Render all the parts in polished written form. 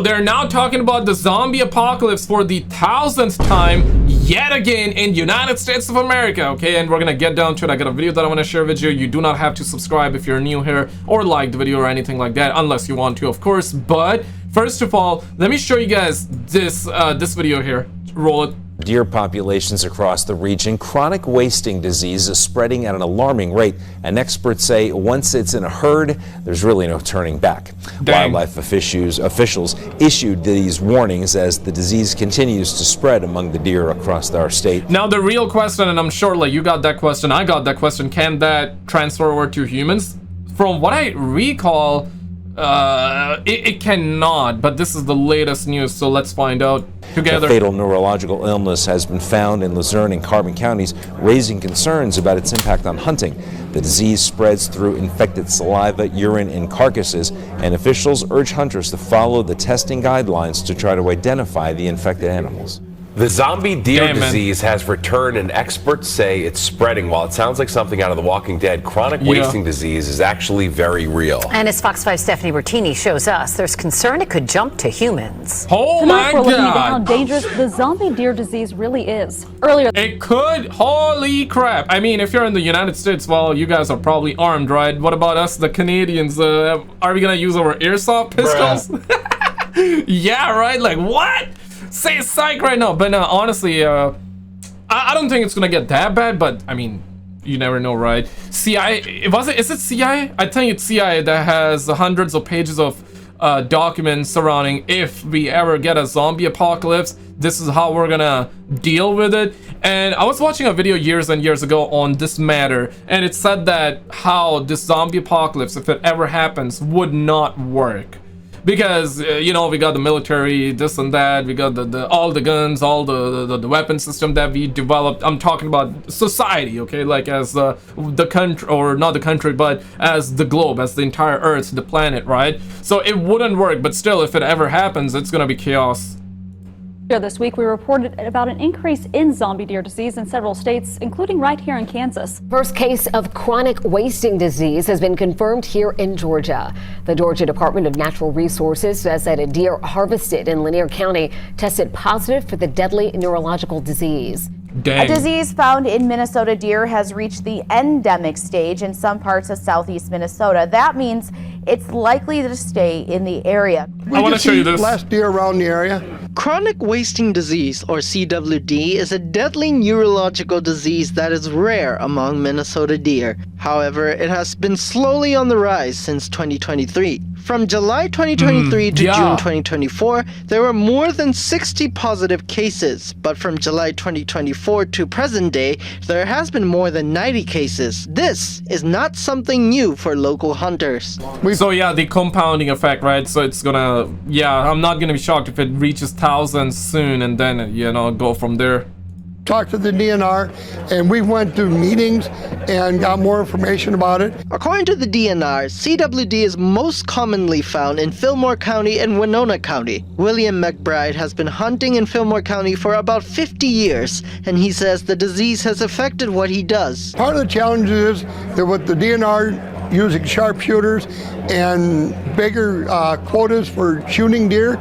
they're now talking about the zombie apocalypse for the 1000th time yet again in United States of America, okay? And we're gonna get down to it. I got a video that I want to share with you. You do not have to subscribe if you're new here or like the video or anything like that, unless you want to, of course. But first of all, let me show you guys this this video here. Roll it. Deer populations across the region, chronic wasting disease is spreading at an alarming rate, and experts say once it's in a herd, there's really no turning back. Dang. Wildlife officials issued these warnings as the disease continues to spread among the deer across our state. Now the real question, and I'm sure like you got that question, I got that question, can that transfer over to humans? From what I recall, it cannot, but this is the latest news, so let's find out together. A fatal neurological illness has been found in Luzerne and Carbon counties, raising concerns about its impact on hunting. The disease spreads through infected saliva, urine, and carcasses, and officials urge hunters to follow the testing guidelines to try to identify the infected animals. The zombie deer disease has returned, and experts say it's spreading. While it sounds like something out of The Walking Dead, chronic wasting disease is actually very real. And as Fox 5's Stephanie Bertini shows us, there's concern it could jump to humans. Oh my Tonight, we're looking at how God! dangerous the zombie deer disease really is. Earlier, It could, holy crap. I mean, if you're in the United States, well, you guys are probably armed, right? What about us, the Canadians? Are we gonna use our airsoft pistols? Yeah, right? Like, what? Say psych right now. But no, honestly, I don't think it's gonna get that bad, but I mean, you never know, right? CIA, is it CIA? I think it's CIA that has hundreds of pages of documents surrounding if we ever get a zombie apocalypse, this is how we're gonna deal with it. And I was watching a video years and years ago on this matter, and it said that how this zombie apocalypse, if it ever happens, would not work. Because you know, we got the military, this and that, we got all the guns, all the weapon system that we developed. I'm talking about society, okay, like as the country, or not the country, but as the globe, as the entire earth, the planet, right? So it wouldn't work, but still, if it ever happens, it's gonna be chaos. this week, we reported about an increase in zombie deer disease in several states, including right here in Kansas. First case of chronic wasting disease has been confirmed here in Georgia. The Georgia Department of Natural Resources says that a deer harvested in Lanier County tested positive for the deadly neurological disease. Dang. A disease found in Minnesota deer has reached the endemic stage in some parts of southeast Minnesota. That means it's likely to stay in the area. I want to show you this. Last deer around the area. Chronic wasting disease, or CWD, is a deadly neurological disease that is rare among Minnesota deer. However, it has been slowly on the rise since 2023. From July 2023 to June 2024, there were more than 60 positive cases, but from July 2024 to present day, there has been more than 90 cases. This is not something new for local hunters. So yeah, the compounding effect, right? So it's gonna, yeah, I'm not gonna be shocked if it reaches thousands soon and then, you know, go from there. Talked to the DNR, and we went to meetings and got more information about it. According to the DNR, CWD is most commonly found in Fillmore County and Winona County. William McBride has been hunting in Fillmore County for about 50 years, and he says the disease has affected what he does. Part of the challenge is that with the DNR using sharpshooters and bigger quotas for shooting deer,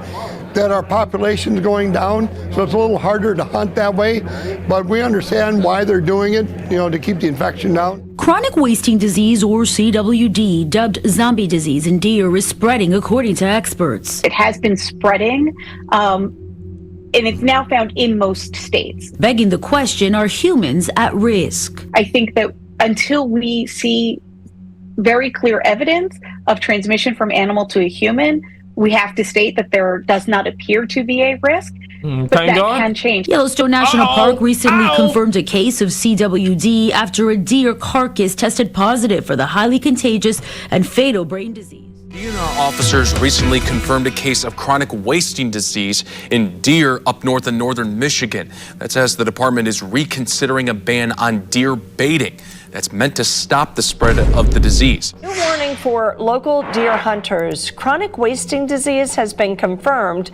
that our population is going down, so it's a little harder to hunt that way, but we understand why they're doing it, you know, to keep the infection down. Chronic wasting disease, or CWD, dubbed zombie disease in deer, is spreading according to experts. It has been spreading, and it's now found in most states. Begging the question, are humans at risk? I think that until we see very clear evidence of transmission from animal to a human, we have to state that there does not appear to be a risk, but that can change. Yellowstone National Park recently confirmed a case of CWD after a deer carcass tested positive for the highly contagious and fatal brain disease. DNR officers recently confirmed a case of chronic wasting disease in deer up north in northern Michigan. That's as the department is reconsidering a ban on deer baiting. that's meant to stop the spread of the disease. New warning for local deer hunters. Chronic wasting disease has been confirmed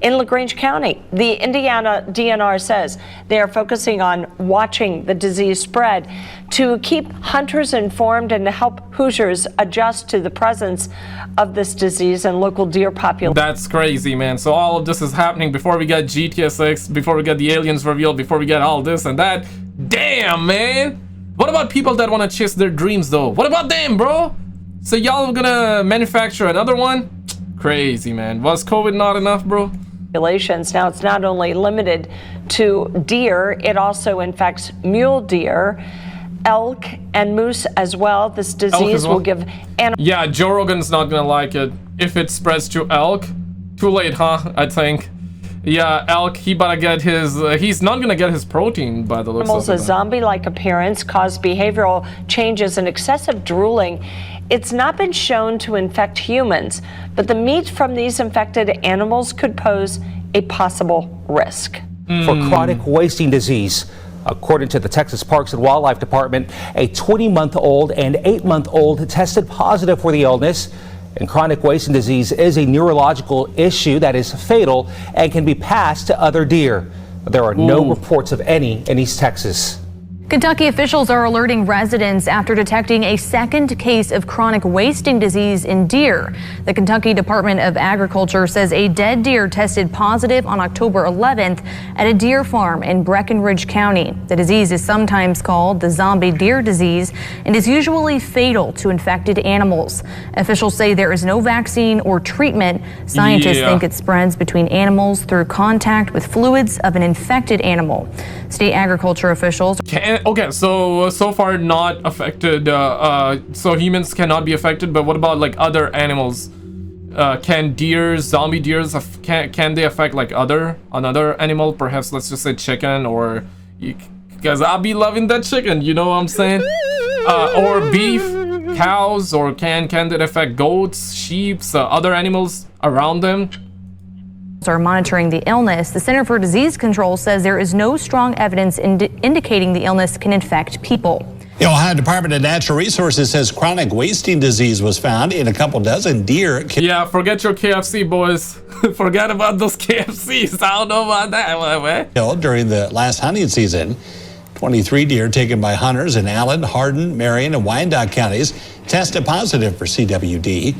in LaGrange County. The Indiana DNR says they are focusing on watching the disease spread to keep hunters informed and to help Hoosiers adjust to the presence of this disease and local deer population. That's crazy, man. So all of this is happening before we get GTA 6, before we get the aliens revealed, before we get all this and that. Damn, man. What about people that want to chase their dreams, though? What about them, bro? So y'all gonna manufacture another one? Crazy, man. Was COVID not enough, bro? Now it's not only limited to deer, it also infects mule deer, elk, and moose as well. This disease will give animals. Yeah, Joe Rogan's not gonna like it if it spreads to elk. Too late, huh? I think. Yeah, elk, he better get his, he's not gonna get his protein by the looks of it. A zombie-like appearance, cause behavioral changes and excessive drooling. It's not been shown to infect humans, but the meat from these infected animals could pose a possible risk. For chronic wasting disease. According to the Texas Parks and Wildlife Department, a 20-month-old and 8-month-old tested positive for the illness. And chronic wasting disease is a neurological issue that is fatal and can be passed to other deer. There are no reports of any in East Texas. Kentucky officials are alerting residents after detecting a second case of chronic wasting disease in deer. The Kentucky Department of Agriculture says a dead deer tested positive on October 11th at a deer farm in Breckinridge County. The disease is sometimes called the zombie deer disease and is usually fatal to infected animals. Officials say there is no vaccine or treatment. Scientists think it spreads between animals through contact with fluids of an infected animal. State agriculture officials. Okay, so far not affected. So humans cannot be affected, but what about like other animals? Can deers, zombie deers, can they affect like another animal? Perhaps let's just say chicken, or because I'll be loving that chicken. You know what I'm saying? Or beef, cows, or can it affect goats, sheep, other animals around them? Are monitoring the illness. The Center for Disease Control says there is no strong evidence indicating the illness can infect people. The Ohio Department of Natural Resources says chronic wasting disease was found in a couple dozen deer. Yeah, forget your KFC, boys. Forget about those KFCs. I don't know about that, man. Killed during the last hunting season. 23 deer taken by hunters in Allen, Hardin, Marion, and Wyandotte counties tested positive for CWD.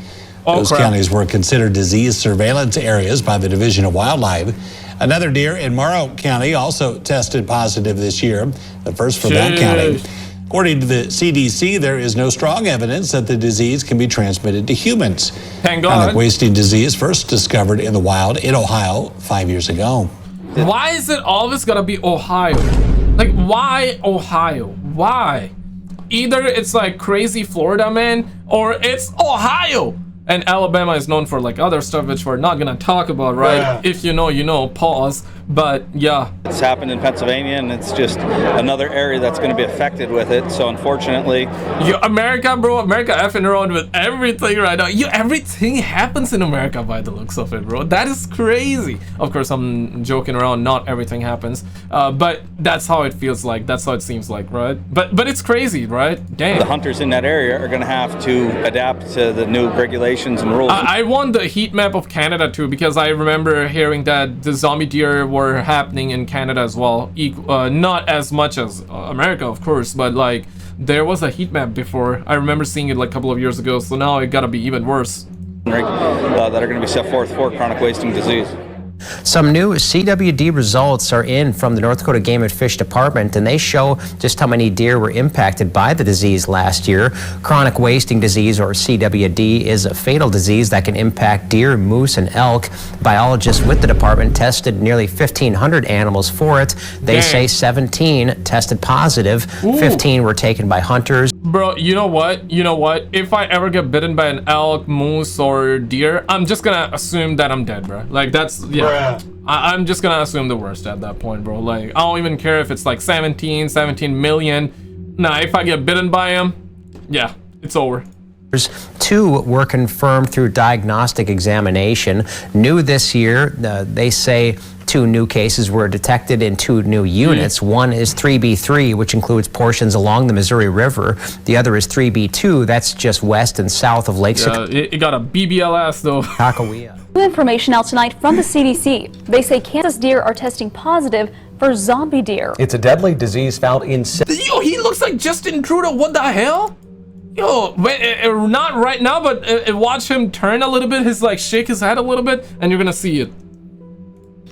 Those counties were considered disease surveillance areas by the Division of Wildlife. Another deer in Morrow County also tested positive this year, the first for that county. According to the CDC, there is no strong evidence that the disease can be transmitted to humans. Thank God. Chronic wasting disease first discovered in the wild in Ohio 5 years ago. Why is it always gotta be Ohio? Like, why Ohio? Why? Either it's like crazy Florida, man, or it's Ohio. And Alabama is known for like other stuff which we're not gonna talk about, right? Yeah. If you know, you know, pause. But yeah. It's happened in Pennsylvania, and it's just another area that's gonna be affected with it. So unfortunately. America, bro, America effing around with everything right now. Everything happens in America by the looks of it, bro. That is crazy. Of course, I'm joking around, not everything happens. But that's how it feels like, that's how it seems like, right? But it's crazy, right? Damn. The hunters in that area are gonna have to adapt to the new regulations and rules. I want the heat map of Canada too, because I remember hearing that the zombie deer were happening in Canada as well. Not as much as America, of course, but like there was a heat map before. I remember seeing it like a couple of years ago, so now it gotta be even worse. That are going to be set forth for chronic wasting disease. Some new CWD results are in from the North Dakota Game and Fish Department, and they show just how many deer were impacted by the disease last year. Chronic wasting disease, or CWD, is a fatal disease that can impact deer, moose, and elk. Biologists with the department tested nearly 1,500 animals for it. They say 17 tested positive. 15 were taken by hunters. Bro, you know what? If I ever get bitten by an elk, moose, or deer, I'm just gonna assume that I'm dead, bro. Like, that's, yeah. I'm just gonna assume the worst at that point, bro. Like, I don't even care if it's like 17 million. Nah, if I get bitten by him, yeah, it's over. 2 were confirmed through diagnostic examination. New this year, they say 2 new cases were detected in 2 new units. One is 3B3, which includes portions along the Missouri River. The other is 3B2, that's just west and south of Lake it got a BBLS though. New information out tonight from the CDC. They say Kansas deer are testing positive for zombie deer. It's a deadly disease found in... Yo, he looks like Justin Trudeau. What the hell? Yo, not right now, but watch him turn a little bit. His shake his head a little bit, and you're gonna see it.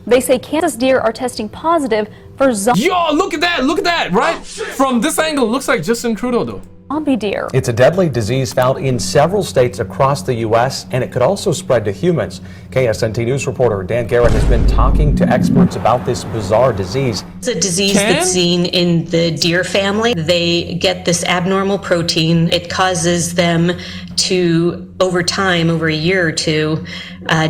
They say Kansas deer are testing positive for zombie. Yo, look at that! Look at that! Right from this angle, it looks like Justin Trudeau though. Zombie deer. It's a deadly disease found in several states across the U.S., and it could also spread to humans. KSNT News reporter Dan Garrett has been talking to experts about this bizarre disease. It's a disease that's seen in the deer family. They get this abnormal protein. It causes them to, over time, over a year or two,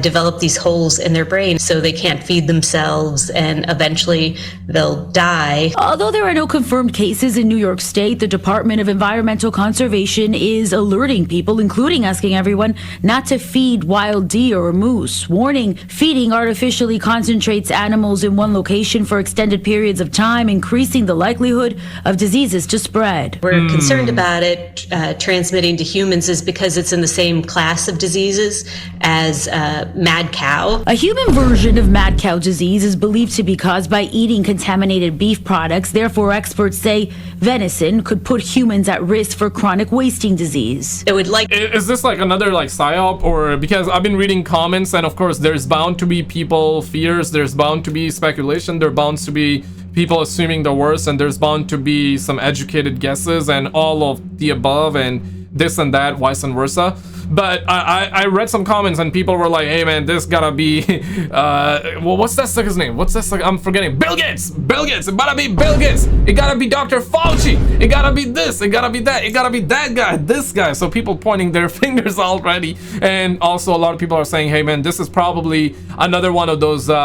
develop these holes in their brain so they can't feed themselves, and eventually they'll die. Although there are no confirmed cases in New York State, the Department of Environmental Conservation is alerting people, including asking everyone, not to feed wild deer or moose. Warning, feeding artificially concentrates animals in one location for extended periods of time, increasing the likelihood of diseases to spread. We're concerned about it transmitting to humans is because it's in the same class of diseases as mad cow. A human version of mad cow disease is believed to be caused by eating contaminated beef products. Therefore, experts say venison could put humans at risk for chronic wasting disease. Is this another psyop, or because I've been reading comments, and of course there's bound to be people fears, there's bound to be speculation, there's bound to be people assuming the worst, and there's bound to be some educated guesses and all of the above and this and that, vice and versa. But I read some comments and people were like, hey man, this gotta be well, what's that sucker's name? What's that sucker? I'm forgetting. Bill Gates. It gotta be Bill Gates. It gotta be Dr. Fauci. It gotta be this. It gotta be that. It gotta be that guy, this guy. So people pointing their fingers already. And also a lot of people are saying, hey man, this is probably another one of those we're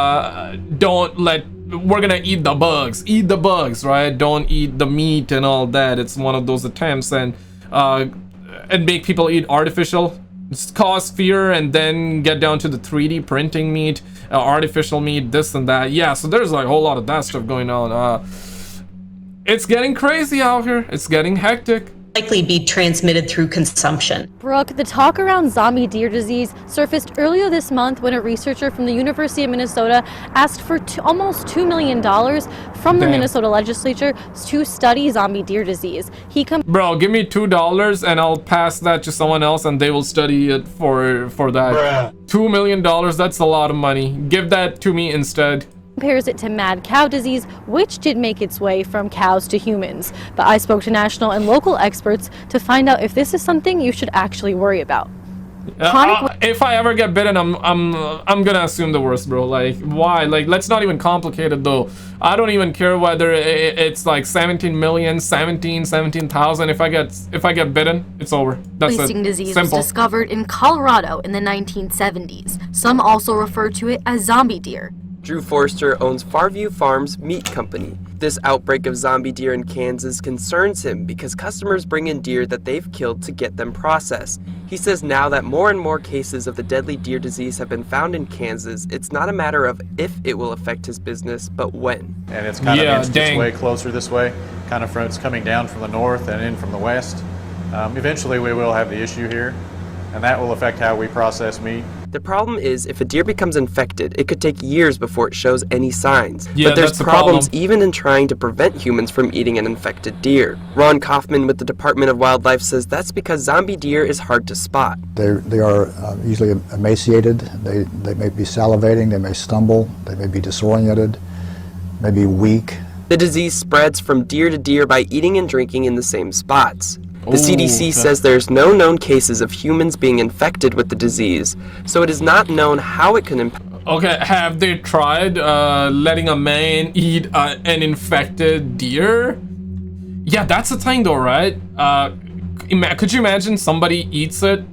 gonna eat the bugs, right? Don't eat the meat and all that. It's one of those attempts and make people eat artificial, cause fear, and then get down to the 3D printing meat, artificial meat, this and that. Yeah, so there's a whole lot of that stuff going on. It's getting crazy out here. It's getting hectic. Likely be transmitted through consumption. Brooke, the talk around zombie deer disease surfaced earlier this month when a researcher from the University of Minnesota asked for almost $2 million from the Minnesota legislature to study zombie deer disease. Bro, give me $2 and I'll pass that to someone else and they will study it for that. $2 million, that's a lot of money. Give that to me instead. Compares it to mad cow disease, which did make its way from cows to humans. But I spoke to national and local experts to find out if this is something you should actually worry about. If I ever get bitten, I'm gonna assume the worst, bro. Why? Let's not even complicate it though. I don't even care whether it's 17 million, 17,000. If I get bitten, it's over. That's Wasting it. disease Simple. was discovered in Colorado in the 1970s. Some also refer to it as zombie deer. Drew Forster owns Farview Farms Meat Company. This outbreak of zombie deer in Kansas concerns him because customers bring in deer that they've killed to get them processed. He says now that more and more cases of the deadly deer disease have been found in Kansas, it's not a matter of if it will affect his business, but when. And it's kind of inched its way closer this way, it's coming down from the north and in from the west. Eventually we will have the issue here, and that will affect how we process meat. The problem is, if a deer becomes infected, it could take years before it shows any signs. Yeah, but there's that's the problems problem. even in trying to prevent humans from eating an infected deer. Ron Kaufman with the Department of Wildlife says that's because zombie deer is hard to spot. They are usually emaciated. They may be salivating, they may stumble, they may be disoriented, may be weak. The disease spreads from deer to deer by eating and drinking in the same spots. The CDC says there's no known cases of humans being infected with the disease, so it is not known how it can impact. Okay, have they tried letting a man eat an infected deer? Yeah, that's the thing though, right? Could you imagine somebody eats it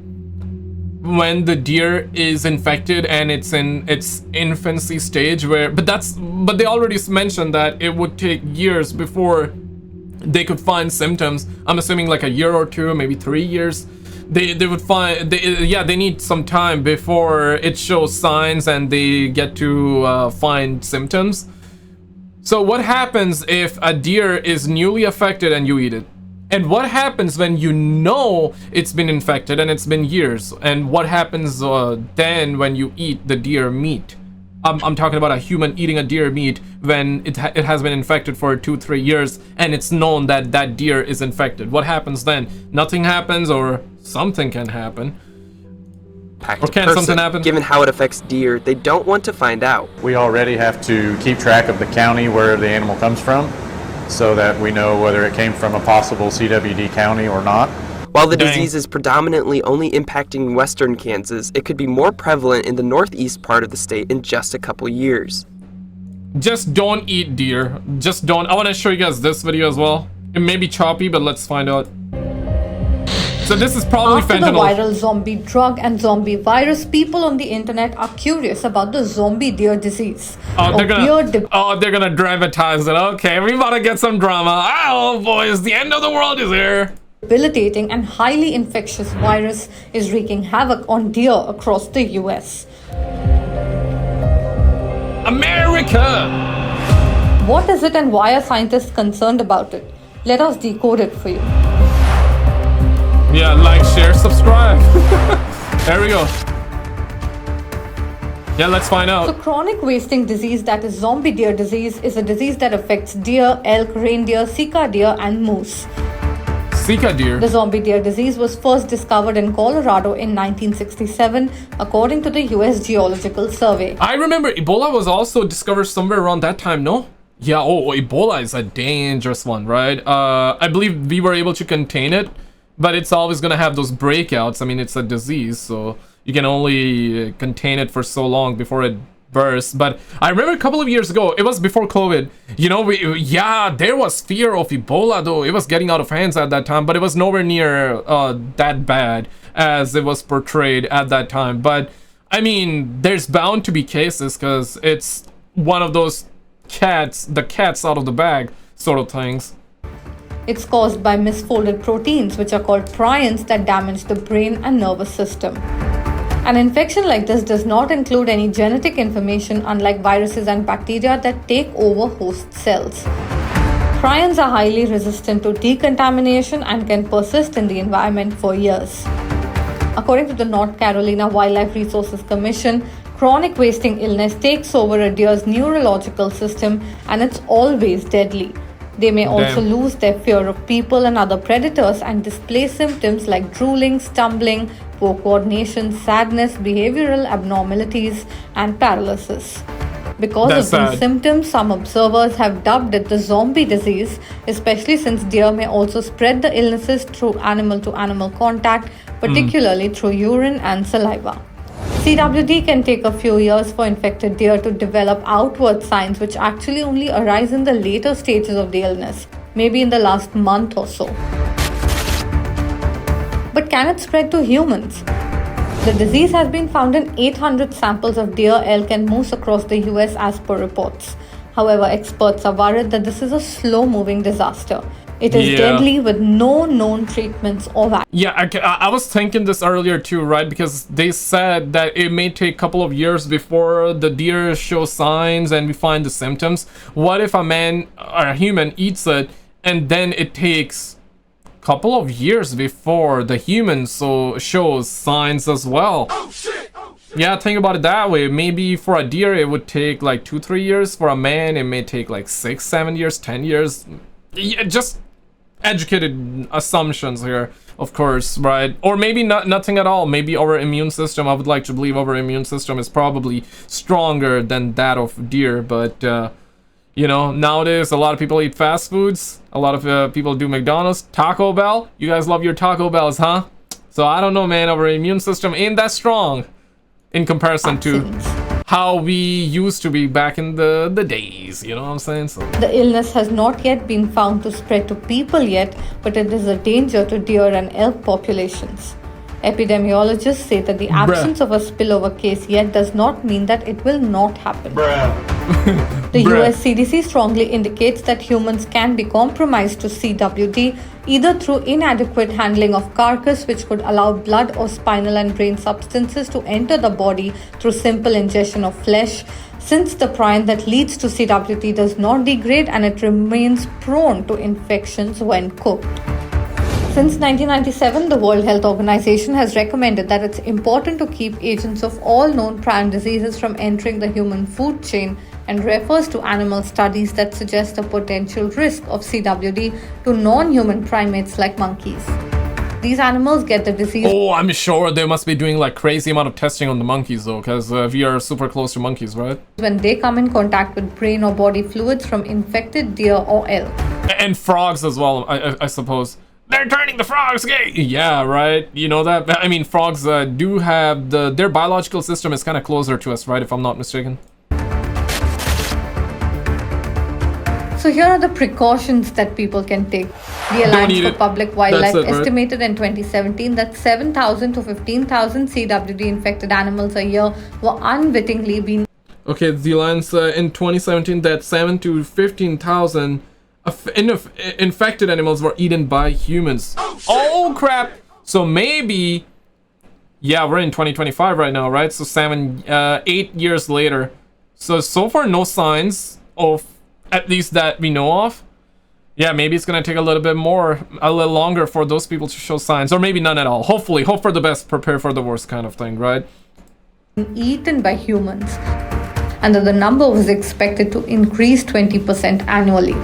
when the deer is infected and it's in its infancy stage but they already mentioned that it would take years before they could find symptoms. I'm assuming a year or two, maybe 3 years they would find, they need some time before it shows signs and they get to find symptoms. So what happens if a deer is newly affected and you eat it? And what happens when you know it's been infected and it's been years? And what happens then when you eat the deer meat? I'm talking about a human eating a deer meat when it has been infected for 2-3 years and it's known that that deer is infected. What happens then? Nothing happens, or something can happen. Or can something happen? Given how it affects deer, they don't want to find out. We already have to keep track of the county where the animal comes from, so that we know whether it came from a possible CWD county or not. While the disease is predominantly only impacting western Kansas, it could be more prevalent in the northeast part of the state in just a couple years. Just don't eat deer. Just don't. I want to show you guys this video as well. It may be choppy, but let's find out. So this is probably After fentanyl. the viral zombie drug and zombie virus, people on the internet are curious about the zombie deer disease. Oh, they're gonna dramatize it. Okay, we about to get some drama. Oh, boys, the end of the world is here. Debilitating and highly infectious virus is wreaking havoc on deer across the US. America! What is it and why are scientists concerned about it? Let us decode it for you. Yeah, like, share, subscribe. There we go. Yeah, let's find out. So chronic wasting disease, that is zombie deer disease, is a disease that affects deer, elk, reindeer, sika deer and moose. Sika deer? The zombie deer disease was first discovered in Colorado in 1967, according to the US Geological Survey. I remember Ebola was also discovered somewhere around that time, no? Yeah, Ebola is a dangerous one, right? I believe we were able to contain it, but it's always gonna have those breakouts. I mean, it's a disease, so you can only contain it for so long before it bursts. But I remember a couple of years ago, it was before COVID, you know, there was fear of Ebola, though. It was getting out of hands at that time, but it was nowhere near that bad as it was portrayed at that time. But I mean, there's bound to be cases, because it's one of those the cat's out of the bag sort of things. It's caused by misfolded proteins, which are called prions, that damage the brain and nervous system. An infection like this does not include any genetic information, unlike viruses and bacteria that take over host cells. Prions are highly resistant to decontamination and can persist in the environment for years. According to the North Carolina Wildlife Resources Commission, chronic wasting illness takes over a deer's neurological system, and it's always deadly. They may also lose their fear of people and other predators and display symptoms like drooling, stumbling, poor coordination, sadness, behavioral abnormalities, and paralysis. Because of these symptoms, some observers have dubbed it the zombie disease, especially since deer may also spread the illnesses through animal-to-animal contact, particularly through urine and saliva. CWD can take a few years for infected deer to develop outward signs, which actually only arise in the later stages of the illness, maybe in the last month or so. But can it spread to humans? The disease has been found in 800 samples of deer, elk, and moose across the US as per reports. However, experts are worried that this is a slow-moving disaster. It is deadly with no known treatments or vaccines. Yeah, I was thinking this earlier too, right? Because they said that it may take a couple of years before the deer show signs and we find the symptoms. What if a man or a human eats it and then it takes a couple of years before the human shows signs as well? Oh, shit. Oh, shit. Yeah, think about it that way. Maybe for a deer it would take like 2-3 years. For a man it may take like 6-7 years, 10 years. Yeah, just educated assumptions here, of course, right? Or maybe nothing at all. Maybe our immune system, I would like to believe our immune system is probably stronger than that of deer. But you know, nowadays a lot of people eat fast foods, a lot of people do McDonald's, Taco Bell. You guys love your Taco Bells, huh? So I don't know, man, our immune system ain't that strong in comparison to how we used to be back in the days, you know what I'm saying? So the illness has not yet been found to spread to people yet, but it is a danger to deer and elk populations. Epidemiologists say that the absence of a spillover case yet does not mean that it will not happen. The US CDC strongly indicates that humans can be compromised to CWD either through inadequate handling of carcass, which could allow blood or spinal and brain substances to enter the body through simple ingestion of flesh, since the prion that leads to CWD does not degrade and it remains prone to infections when cooked. Since 1997, the World Health Organization has recommended that it's important to keep agents of all known prion diseases from entering the human food chain and refers to animal studies that suggest a potential risk of CWD to non-human primates like monkeys. These animals get the disease. Oh, I'm sure they must be doing like crazy amount of testing on the monkeys though, because we are super close to monkeys, right? When they come in contact with brain or body fluids from infected deer or elk. And frogs as well, I suppose. They're turning the frogs gay! Yeah, right? You know that? I mean, frogs do have their biological system is kind of closer to us, right? If I'm not mistaken. So here are the precautions that people can take. The Alliance for Public Wildlife estimated in 2017 that 7,000 to 15,000 CWD infected animals a year were unwittingly being... Okay, the Alliance in 2017 that 7 to 15,000 infected animals were eaten by humans. Oh crap! So maybe... Yeah, we're in 2025 right now, right? So 8 years later. So far no signs of... At least that we know of. Yeah, maybe it's gonna take a little longer for those people to show signs, or maybe none at all. Hopefully, hope for the best, prepare for the worst kind of thing, right? Eaten by humans, and that the number was expected to increase 20% annually.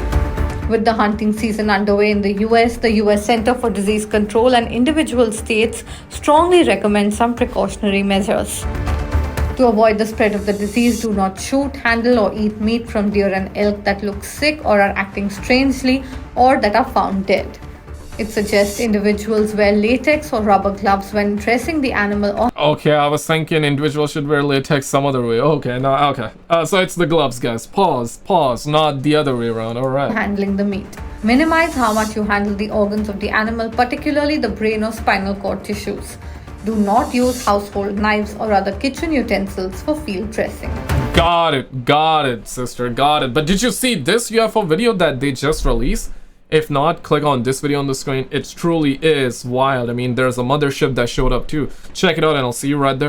With the hunting season underway in the US Center for Disease Control and individual states strongly recommend some precautionary measures. To avoid the spread of the disease, do not shoot, handle, or eat meat from deer and elk that look sick or are acting strangely or that are found dead. It suggests individuals wear latex or rubber gloves when dressing the animal or... Okay, I was thinking individuals should wear latex some other way. Okay, no, okay. So it's the gloves, guys. Pause, not the other way around, alright. Handling the meat. Minimize how much you handle the organs of the animal, particularly the brain or spinal cord tissues. Do not use household knives or other kitchen utensils for field dressing. Got it, sister, got it. But did you see this UFO video that they just released? If not, click on this video on the screen. It truly is wild. I mean, there's a mothership that showed up too. Check it out and I'll see you right there.